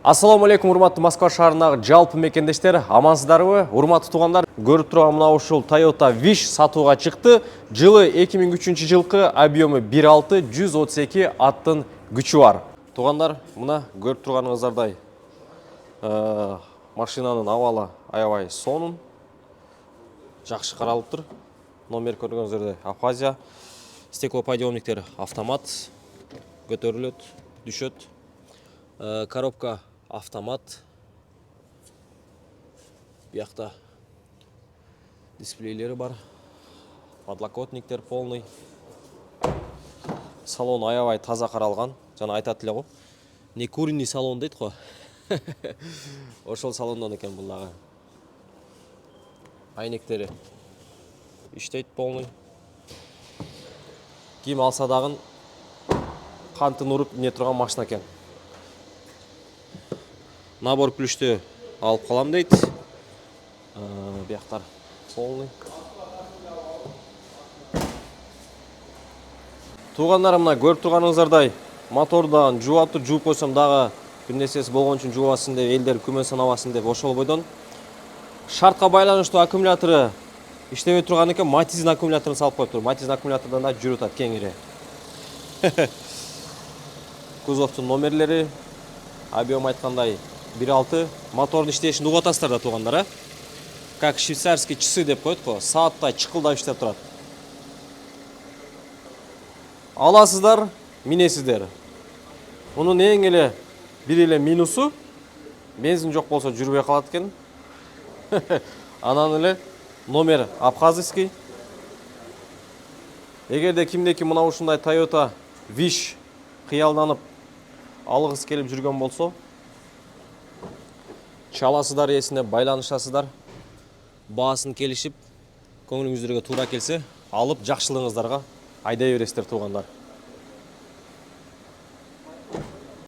Ассаламу алейкум, урматтуу Москва шаарындагы жалпы мекендештер, амансыздарбы? Урматтуу туугандар, көрүп турган мына ушул Toyota Wish сатууга чыкты. Жылы 2003 жылкы, объемы 1.6, 132 аттын күчү бар. Туугандар, мына көрүп турганыңыздардай машинанын абалы аябай сонун, жакшы каралыптыр. Номер көргөнүңүздөй Абхазия. Стеклоподъемниктер автомат, көтөрүлөт, düşөт. Коробка автомат. Бияқта дисплейлері бар. Подлокотниктер полный. Салон аябай таза қаралған. Жана айтат эле го. Не курный салон дейт го. Ошол салондон экен бул дагы. Айнектери иштейт полный. Ким алса дагы кантын уруп не турган машина экен. Набор ключтü алып калам дейт. Бияктар полный. Туугандарым, мына көрүп турганыңыздардай мотордан жууаптыр, жууп койсом дагы бир нерсеси болгон үчүн жуабасын деп элдер күмөн санабасын деп ошол бойдон шартка байланыштуу аккумулятору иштебей турган экен, Матиздин аккумуляторун салып коюптур. Матиздин аккумуляторунан да жүрүп атат кеңири. Кузовтун номерлери, объем айткандай 1.6, мотордун иштешин угуп атасыздар да туугандар, как швейцарский часы деп коет го, сааттай чыкылдап иштеп турат. Аласыздар, минесиздер. Мунун эң эле бир эле минусу, бензин жок болсо жүрбөй калат экен. Анан эле номер абхазский. Эгерде кимдеки мына ушундай Toyota Wish кыялданып алгысы келип жүргөн болсо, чаласыздар ээсине, байланышасыздар, баасын келишип, көңүлүңүздөргө туура келсе, алып жакшылыгыңыздарга айдай бересиздер туугандар.